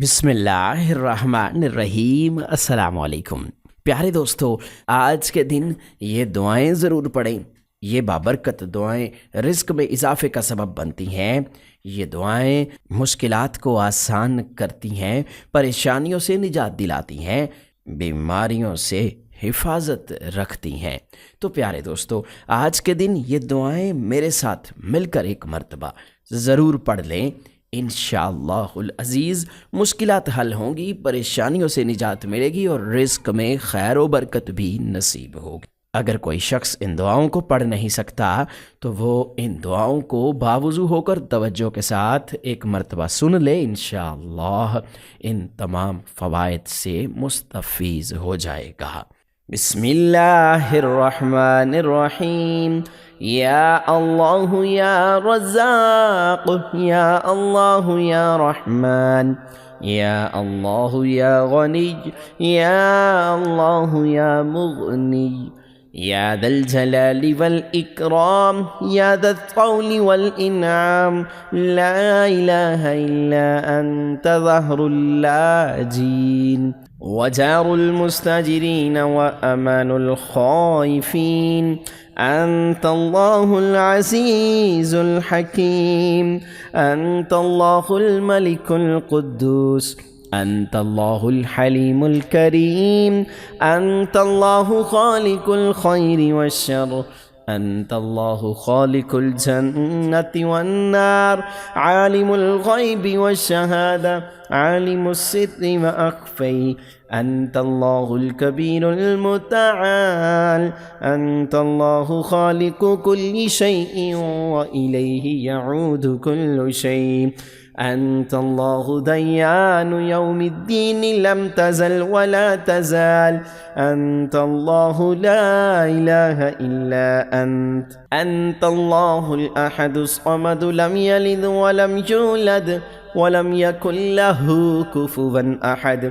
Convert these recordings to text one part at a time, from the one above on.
बिस्मिल्लाहिर्रहमानिर्रहीम अस्सलामुअलैकुम। प्यारे दोस्तों, आज के दिन ये दुआएं ज़रूर पढ़ें। ये बाबरकत दुआएं रिज़्क में इजाफ़े का सबब बनती हैं। ये दुआएं मुश्किलात को आसान करती हैं, परेशानियों से निजात दिलाती हैं, बीमारियों से हिफाजत रखती हैं। तो प्यारे दोस्तों, आज के दिन ये दुआएं मेरे साथ मिलकर एक मर्तबा ज़रूर पढ़ लें। इंशाअल्लाहुल अज़ीज़ मुश्किलात हल होंगी, परेशानियों से निजात मिलेगी और रिज़्क में खैर व बरकत भी नसीब होगी। अगर कोई शख्स इन दुआओं को पढ़ नहीं सकता तो वो इन दुआओं को बावुज़ू होकर तवज्जो के साथ एक मर्तबा सुन ले। इंशाअल्लाह इन तमाम फ़वाइद से मुस्तफ़ीज़ हो जाएगा। बिस्मिल्लाहिर्रहमानिर्रहीम। या अल्लाह या रज़्ज़ाक़, या अल्लाह या रहमान, या अल्लाह या गनी, या अल्लाह या मुग़नी, या दल जलाली वल इकराम, या दल क़ौली वल इनाम, ला इलाहा इल्ला अंत ज़हरुल लाजीन वजारुल मुस्ताजिरीन व अमानुल ख़ाइफ़ीन। अंतल्लाहुल अज़ीज़ुल हकीम, अंतल्लाहुल मलिकुल कुद्दूस, अंतल्लाहुल हलीमुल करीम, अंतल्लाहु खालिकुल खैरि वश्शर, अंतल्लाहु खालिकुल जन्नति वन्नार, आलिमुल गैबि वश्शहादा, आलिमुस सिर्रि व अख़फ़ी, अंतल्लाहुल कबीरुल मुतआल, अंतल्लाहु खालिकु कुल्लि शैइन व इलैहि यऊदु कुल्लु शै, अंतल्लाहु दय्यानु यौमिद्दीन लम तज़ल व ला तज़ाल, अंतल्लाहु ला इलाहा इल्ला अंत, अंतल्लाहुल अहदुस समद लम यलिद व लम यूलद व लम यकुल लहु कुफुवन अहद,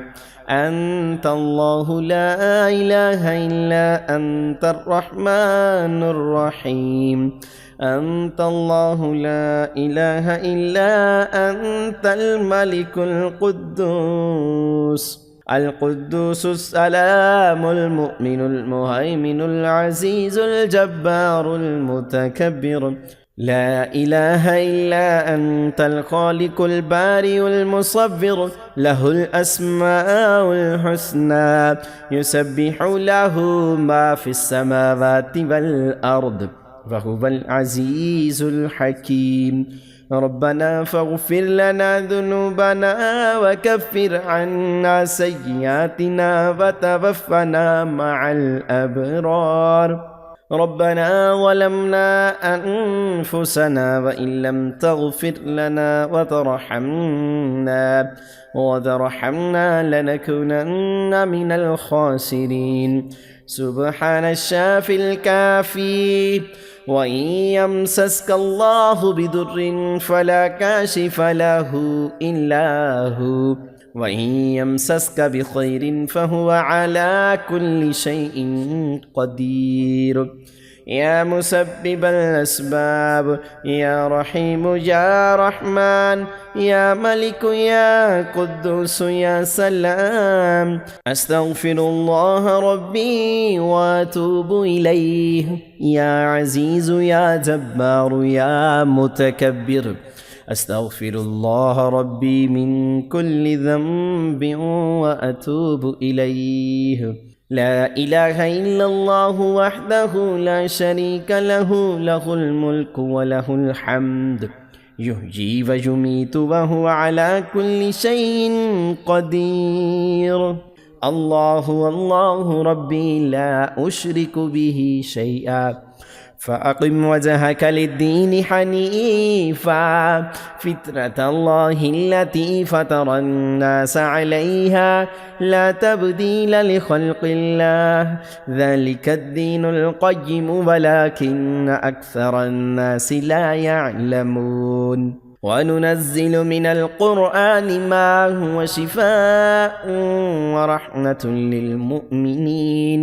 अंतल्लाहु ला इलाहा इल्ला अंतर रहमानुर रहीम, अंतल्लाहु ला इलाहा इल्ला अंतल मलिकुल कुद्दूस, अल कुद्दूसुस सलामुल मुमिनुल मुहैमिनुल अज़ीज़ुल जब्बारुल मुतकब्बिर, ला इलाहा इल्ला अंतल खालिकुल बारिउल मुसव्विर, लहुल अस्माउल हुस्ना, युसब्बिहु लहु मा फिस समावाति वल अर्द, वहुवल अज़ीज़ुल हकीम। रब्बना फ़ग़फ़िर लना ज़ुनूबना वकफ़्फ़िर अन्ना सय्यिआतिना वतवफ़्फ़ना मअल अबरार। रब्बना ज़लमना अनफुसना वइन लम तग़फ़िर लना वतरहमना लनकुनन्न मिनल ख़ासिरीन। सुब्हानश शाफ़िल काफ़ी वइन यमसस्कल्लाहु बिदुर्रिन फ़ला काशिफ़ लहु इल्ला हु, वइन यमसस्क बिख़ैरिन फ़हुव अला कुल्लि शैइन क़दीर। या मुसब्बिबल अस्बाब, या रहीम या रहमान, या मलिक या कुद्दूस या सलाम, अस्तग़फिरुल्लाह रब्बी व अतूबु इलैहि, या अज़ीज़ या जब्बार या मुतकब्बिर, अस्तग़फिरुल्लाह रब्बी मिन कुल्लि ज़ंबिन व अतूबु इलैहि। ला इलाहा इल्लल्लाहु वहदहु ला शरीक लहु, लहुल मुल्कु व लहुल हम्द, युहयी व युमीतु व हुवा अला कुल्लि शैइन क़दीर। अल्लाहु अल्लाहु रब्बी ला उश्रिकु बिही शैआ, फ़अक़िम वजहक लिद्दीन हनीफ़ा, फ़ित्रतल्लाहि अल्लती फ़तरन्नास अलैहा, ला तब्दील लिख़ल्क़िल्लाह, ज़ालिकद्दीनुल क़य्यिम वलाकिन्न अक्सरन्नासि ला यअलमून। वनुनज़्ज़िलु मिनल क़ुरआनि मा हुवा शिफ़ाअٌ व रहमतुल लिल मुमिनीन,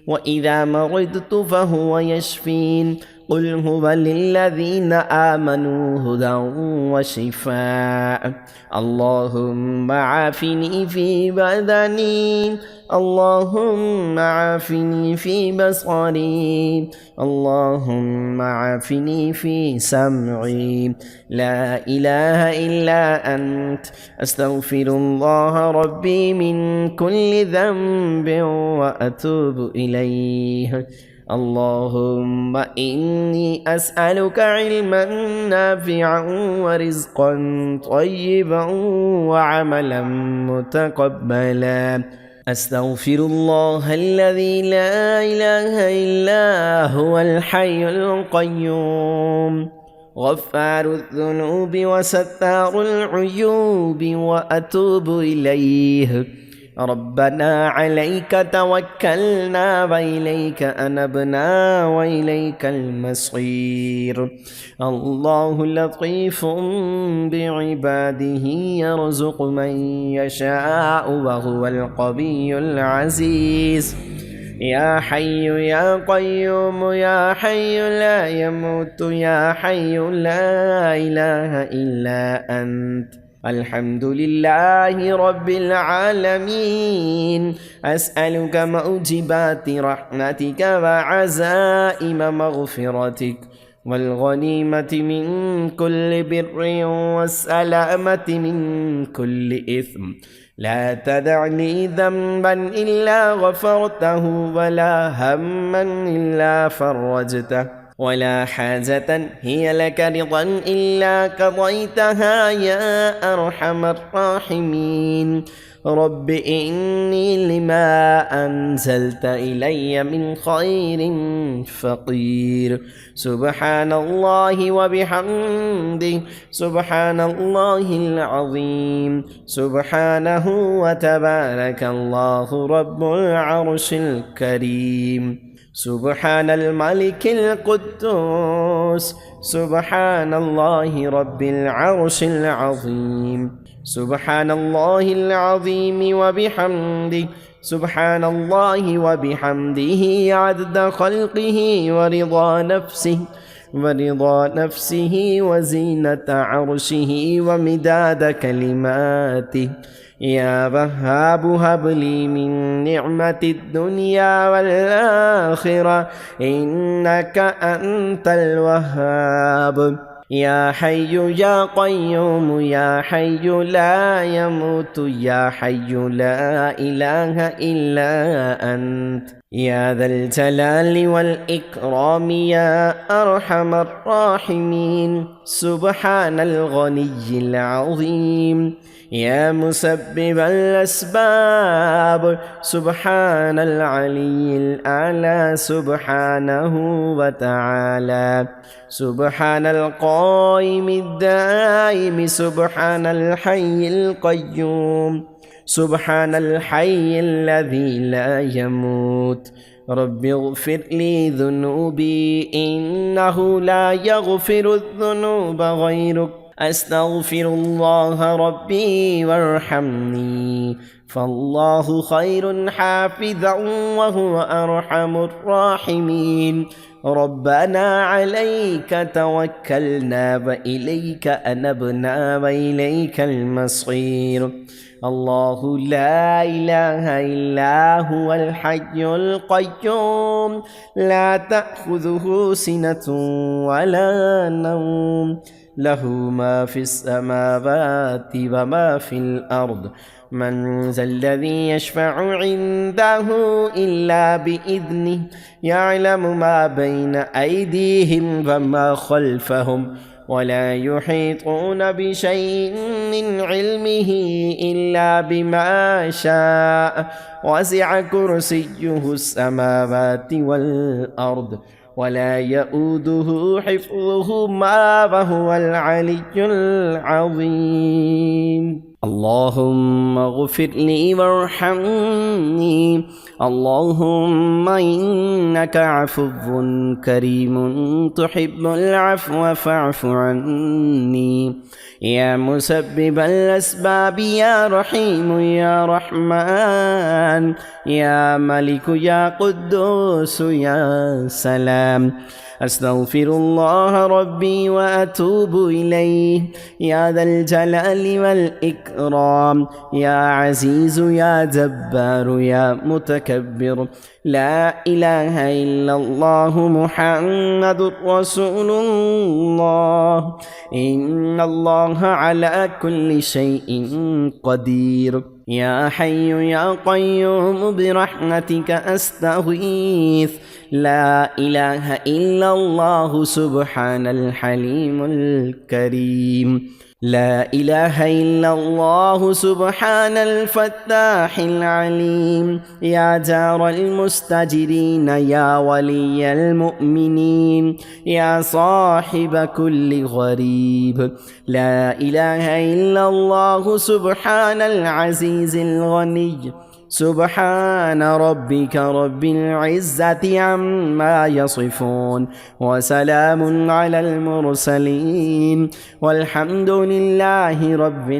व इज़ा मरिदतु फ़हुव यशफ़ीन, قل هو للذين آمنوا هدى وشفاء اللهم عافني في بدني اللهم عافني في بصري اللهم عافني في سمعي لا إله إلا أنت أستغفر الله ربي من كل ذنب وأتوب إليه اللهم إني أسألك علما نافعا ورزقا طيبا وعملا متقبلا أستغفر الله الذي لا إله إلا هو الحي القيوم غفار الذنوب وستار العيوب وأتوب إليه ربنا عليك توكلنا وإليك أنبنا وإليك المصير الله لطيف بعباده يرزق من يشاء وهو القوي العزيز يا حي يا قيوم يا حي لا يموت يا حي لا إله إلا أنت الحمد لله رب العالمين أسألك موجبات رحمتك وعزائم مغفرتك والغنيمة من كل بر والسلامة من كل إثم لا تدع لي ذنبا إلا غفرته ولا هما إلا فرجته ولا حاجة هي لك رضا إلا قضيتها يا أرحم الراحمين رب إني لما أنزلت إلي من خير فقير سبحان الله وبحمده سبحان الله العظيم سبحانه وتبارك الله رب العرش الكريم سبحان الملك القدوس سبحان الله رب العرش العظيم سبحان الله العظيم وبحمده سبحان الله وبحمده عدد خلقه ورضا نفسه وزينة عرشه ومداد كلماته يا وهاب هب لي من نعمة الدنيا والآخرة إنك أنت الوهاب يا حي يا قيوم يا حي لا يموت يا حي لا إله إلا أنت يا ذا الجلال والإكرام يا أرحم الراحمين سبحان الغني العظيم يا مسبب الأسباب سبحان العلي الأعلى سبحانه وتعالى سبحان القائم الدائم سبحان الحي القيوم سبحان الحي الذي لا يموت رب اغفر لي ذنوبي إنه لا يغفر الذنوب غيرك أستغفر الله ربي وارحمني فالله خير حافظا وهو أرحم الراحمين ربنا عليك توكلنا وإليك أنبنا وإليك المصير الله لا إله إلا هو الحي القيوم لا تأخذه سنة ولا نوم له ما في السماوات وما في الأرض من ذا الذي يشفع عنده إلا بإذنه يعلم ما بين أيديهم وما خلفهم ولا يحيطون بشيء من علمه إلا بما شاء وسع كرسيه السماوات والأرض ولا يؤوده حفظهما وهو العلي العظيم اللهم اغفر لي وارحمني اللهم إنك عفو كريم تحب العفو فاعف عني يا مسبب الأسباب يا رحيم يا رحمن يا ملك يا قدوس يا سلام أستغفر الله ربي وأتوب إليه يا ذا الجلال والإكرام يا عزيز يا جبار يا متكبر. لا إله إلا الله محمد رسول الله. إن الله على كل شيء قدير. يا حي يا قيوم برحمتك أستغيث. لا إله إلا الله سبحان الحليم الكريم. لا إله إلا الله سبحان الفتاح العليم. يا جار المستجرين يا ولي المؤمنين يا صاحب كل غريب. لا إله إلا الله سبحان العزيز الغني. سبحان ربك رب العزة عما يصفون وسلام على المرسلين والحمد لله رب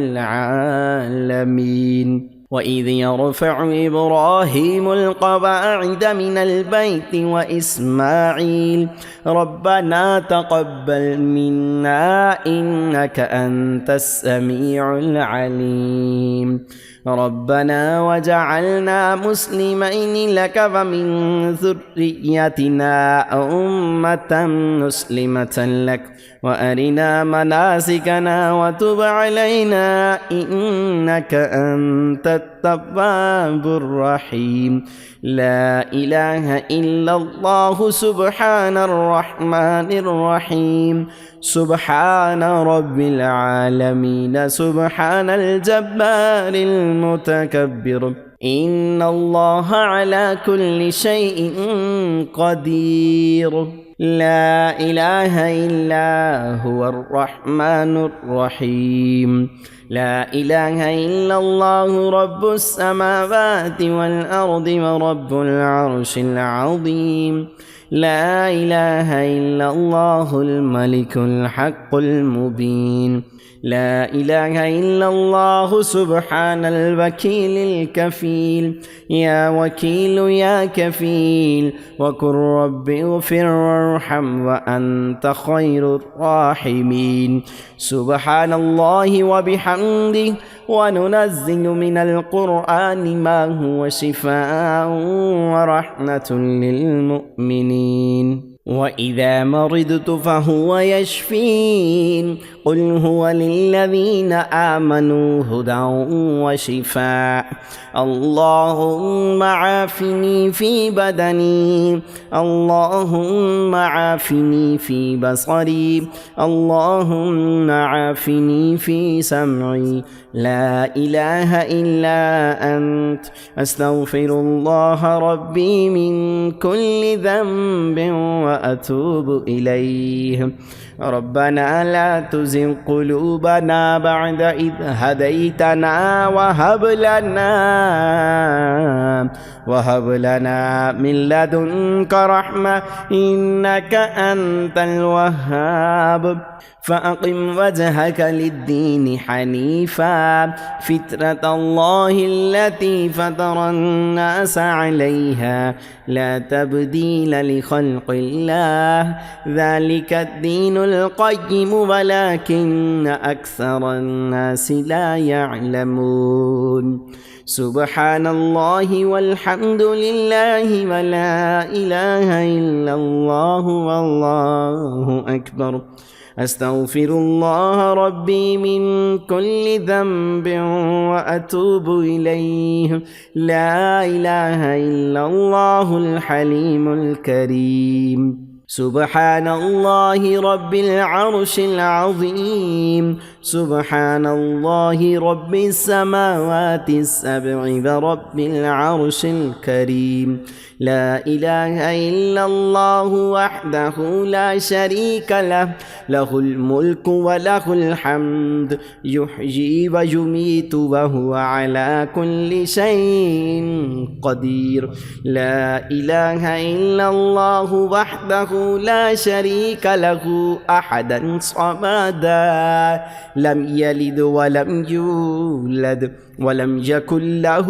العالمين. وإذ يرفع إبراهيم القواعد من البيت وإسماعيل ربنا تقبل منا إنك أنت السميع العليم. ربنا وجعلنا مسلمين لك ومن ذريتنا أمة مسلمة لك وأرنا مناسكنا وتب علينا إنك أنت التواب الرحيم. لا إله إلا الله سبحان الرحمن الرحيم. سبحان رب العالمين سبحان الجبار المتكبر. إن الله على كل شيء قدير. لا إله إلا هو الرحمن الرحيم. لا إله إلا الله رب السماوات والأرض ورب العرش العظيم. لا إله إلا الله الملك الحق المبين. لا إله إلا الله سبحان الوكيل الكفيل. يا وكيل يا كفيل وقل رب اغفر وارحم وأنت خير الراحمين. سبحان الله وبحمده وننزل من القرآن ما هو شفاء ورحمة للمؤمنين. وإذا مرضت فهو يشفين. قل هو للذين آمنوا هدى وشفاء. اللهم عافني في بدني. اللهم عافني في بصري. اللهم عافني في سمعي. لا إله إلا أنت. أستغفر الله ربي من كل ذنب وأتوب إليه. ربنا لا تزغ قلوبنا بعد إذ هديتنا وهب لنا من لدنك رحمة إنك أنت الوهاب. فأقم وجهك للدين حنيفا فطرة الله التي فطر الناس عليها لا تبديل لخلق الله ذلك الدين القيم ولكن أكثر الناس لا يعلمون. سبحان الله والحمد لله ولا إله إلا الله والله أكبر. أستغفر الله ربي من كل ذنب وأتوب إليه. لا إله إلا الله الحليم الكريم. سبحان الله رب العرش العظيم. سبحان الله رب السماوات السبع ورب العرش الكريم. لا إله إلا الله وحده لا شريك له له الملك وله الحمد يحيي ويميت وهو على كل شيء قدير. لا إله إلا الله وحده لا شريك له أحدا صمدا لم يلد ولم يولد ولم يكن له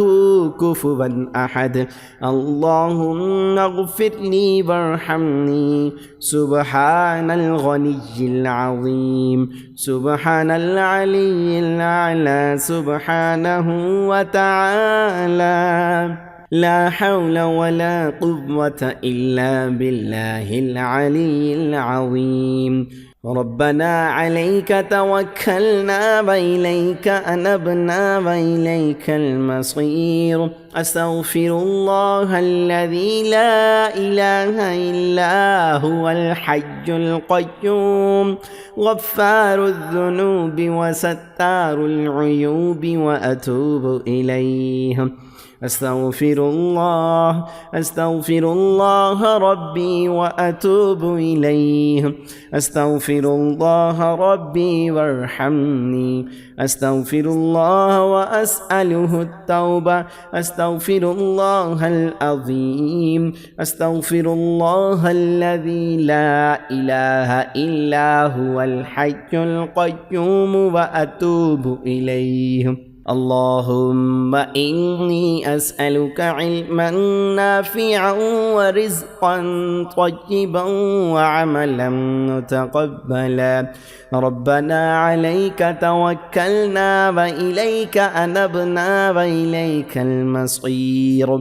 كفوا أحد اللهم اغفر لي وارحمني سبحان الغني العظيم سبحان العلي الأعلى سبحانه وتعالى لا حول ولا قوة إلا بالله العلي العظيم ربنا عليك توكلنا وإليك أنبنا وإليك المصير أستغفر الله الذي لا إله إلا هو الحي القيوم غفار الذنوب وستار العيوب وأتوب إليه أستغفر الله ربي وأتوب إليه أستغفر الله ربي وارحمني أستغفر الله وأسأله التوبة أستغفر الله العظيم أستغفر الله الذي لا إله إلا هو الحي القيوم وأتوب إليه اللهم إني أسألك علما نافعا ورزقا طيبا وعملا متقبلا ربنا عليك توكلنا وإليك أنبنا وإليك المصير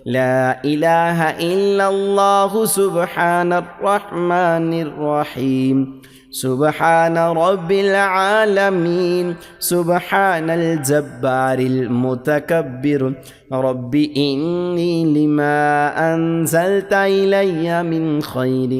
لا إله إلا الله سبحان الرحمن الرحيم سبحان رب العالمين سبحان الجبار المتكبر رب إني لما أنزلت إلي من خير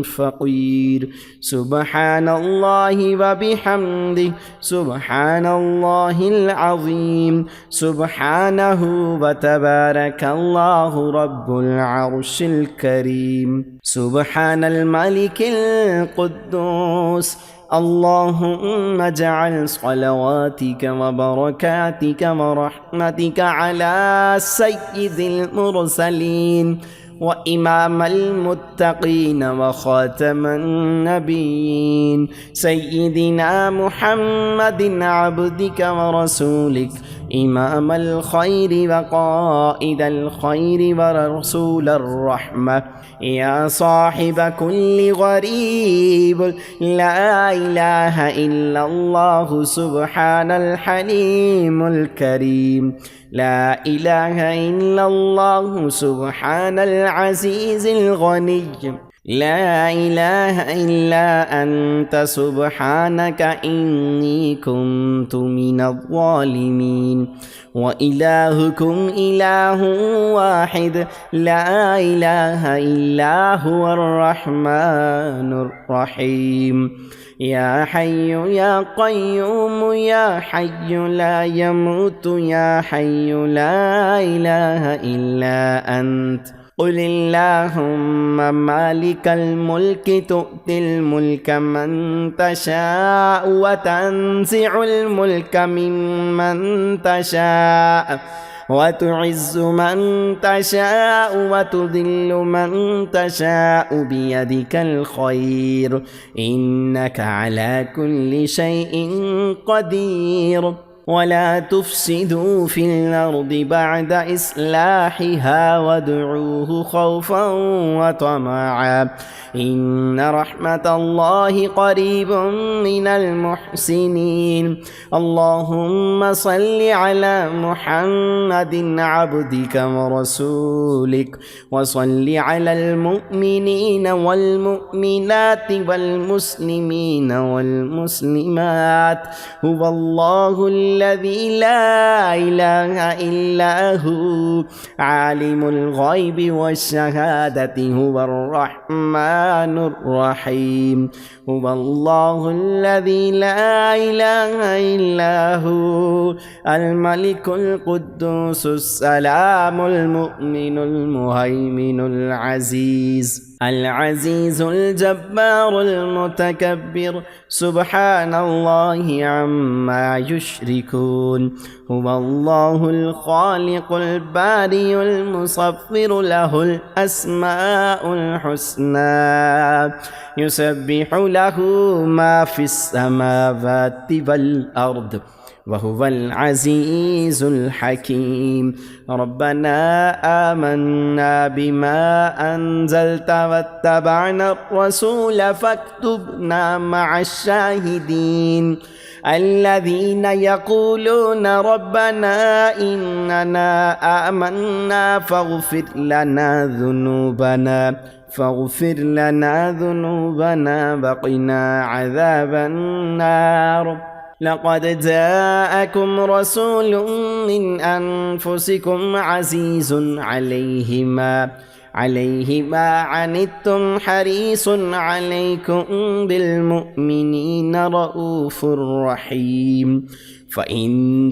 فقير سبحان الله وبحمده سبحان الله العظيم سبحانه وتبارك الله رب العرش الكريم سبحان الملك القدوس اللهم اجعل صلواتك وبركاتك ورحمتك على سيد المرسلين وإمام المتقين وخاتم النبيين سيدنا محمد عبدك ورسولك إمام الخير وقائد الخير ورسول الرحمة يا صاحب كل غريب لا إله إلا الله سبحان الحليم الكريم لا إله إلا الله سبحان العزيز الغني لا إله إلا أنت سبحانك إني كنت من الظالمين وإلهكم إله واحد لا إله إلا هو الرحمن الرحيم يا حي يا قيوم يا حي لا يموت يا حي لا إله إلا أنت قل اللهم مالك الملك تؤتي الملك من تشاء وتنزع الملك ممن تشاء وتعز من تشاء وتذل من تشاء بيدك الخير إنك على كل شيء قدير ولا تفسدوا في الأرض بعد إصلاحها وادعوه خوفا وطمعا إن رحمة الله قريب من المحسنين اللهم صل على محمد عبدك ورسولك وصل على المؤمنين والمؤمنات والمسلمين والمسلمات هو الله الذي لا إله إلا هو عالم الغيب والشهادة هو الرحمن الرحيم هو الله الذي لا إله إلا هو الملك القدوس السلام المؤمن المهيمن العزيز العزيز الجبار المتكبر سبحان الله عما يشركون هو الله الخالق البارئ المصور له الأسماء الحسنى يسبح له ما في السماوات والأرض وهو العزيز الحكيم ربنا آمنا بما أنزلت واتبعنا الرسول فاكتبنا مع الشاهدين الذين يقولون ربنا إننا آمنا فاغفر لنا ذنوبنا وقنا عذاب النار لقد جاءكم رسول من أنفسكم عزيز عليه ما عنتم حريص عليكم بالمؤمنين رؤوف رحيم فإن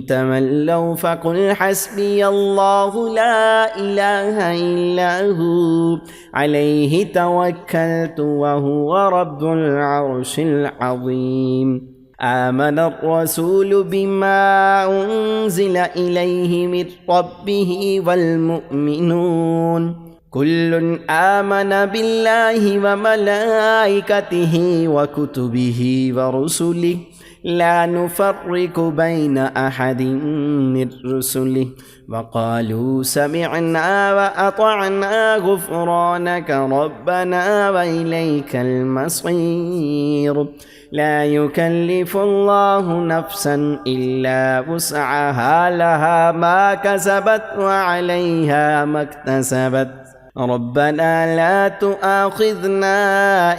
تولوا فقل حسبي الله لا إله إلا هو عليه توكلت وهو رب العرش العظيم آمن الرسول بما أنزل إليه من ربه والمؤمنون كل آمن بالله وملائكته وكتبه ورسله لا نفرق بين أحد من رسله وقالوا سمعنا وأطعنا غفرانك ربنا وإليك المصير لا يكلف الله نفسا إلا وسعها لها ما كسبت وعليها ما اكتسبت ربنا لا تؤاخذنا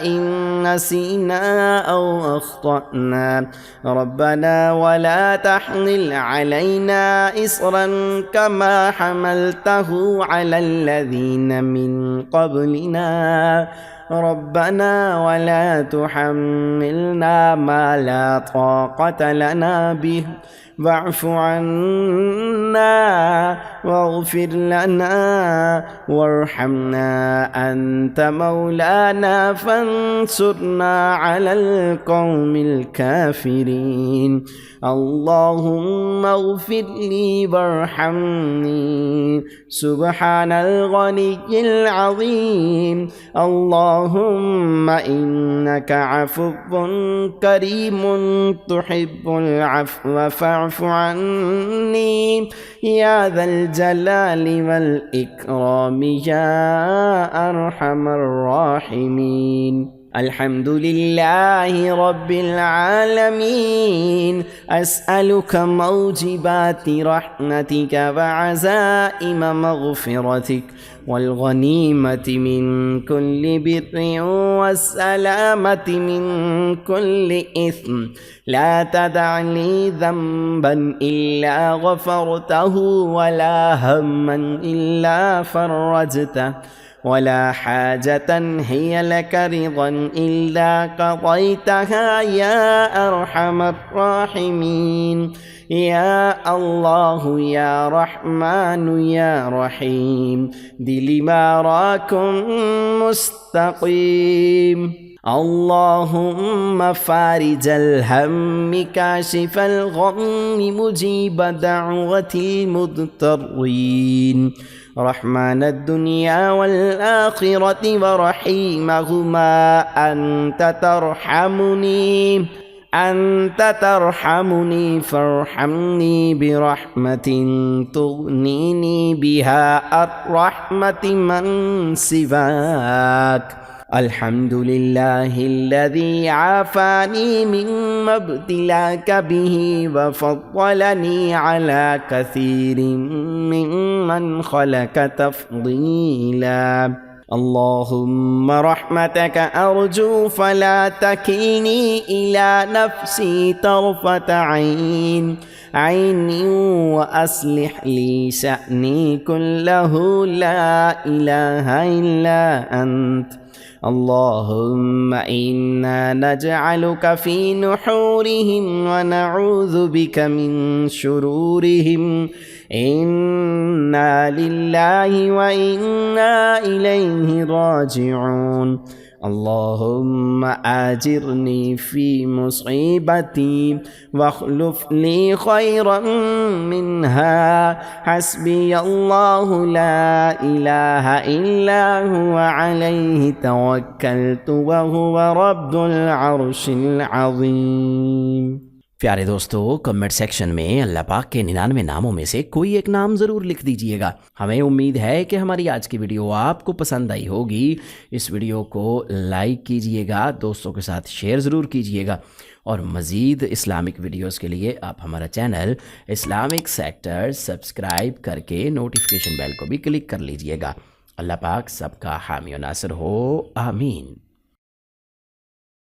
إن نسينا أو أخطأنا ربنا ولا تحمل علينا إصرا كما حملته على الذين من قبلنا ربنا ولا تحملنا ما لا طاقة لنا به واعف عنا واغفر لنا وارحمنا أنت مولانا فانصرنا على القوم الكافرين اللهم اغفر لي وارحمني سبحان الغني العظيم اللهم إنك عفو كريم تحب العفو فاعف عني يا ذا الجلال والإكرام يا أرحم الراحمين الحمد لله رب العالمين أسألك موجبات رحمتك وعزائم مغفرتك والغنيمة من كل بر والسلامة من كل إثم لا تدع لي ذنبا إلا غفرته ولا هما إلا فرجته ولا حاجة هي لك رضا إلا قضيتها يا أرحم الراحمين يا الله يا رحمن يا رحيم دل ما راكم مستقيم اللهم فارج الهم كاشف الغم مجيب دعوة المضطرين رحمن الدنيا والآخرة ورحيمهما أنت ترحمني فارحمني برحمة تغنيني بها الرحمة من سواك الحمد لله الذي عافاني مما ابتلاك به وفضلني على كثير ممن خلق تفضيلا اللهم رحمتك أرجو فلا تكلني إلى نفسي طرفة عيني وأصلح لي شأني كله لا إله إلا أنت अल्लाहुम्मा इन्ना नजअलुका फ़ी नुहूरिहिम व नऊज़ु बिका मिन शुरूरिहिम इन्ना लिल्लाहि व इन्ना इलैहि राजिऊन। अल्लाहुम्मा आजिरनी फ़ी मुसीबती वख्लुफ़नी खैरन मिन्हा हस्बी अल्लाहु ला इलाहा इल्ला हुवा अलैहि तवक्कलतु व हुवा रब्बुल अर्शिल अज़ीम। प्यारे दोस्तों, कमेंट सेक्शन में अल्लाह पाक के 99 नामों में से कोई एक नाम ज़रूर लिख दीजिएगा। हमें उम्मीद है कि हमारी आज की वीडियो आपको पसंद आई होगी। इस वीडियो को लाइक कीजिएगा, दोस्तों के साथ शेयर ज़रूर कीजिएगा और मज़ीद इस्लामिक वीडियोस के लिए आप हमारा चैनल इस्लामिक सेक्टर सब्सक्राइब करके नोटिफिकेशन बेल को भी क्लिक कर लीजिएगा। अल्लाह पाक सबका हामी और नासिर हो, आमीन।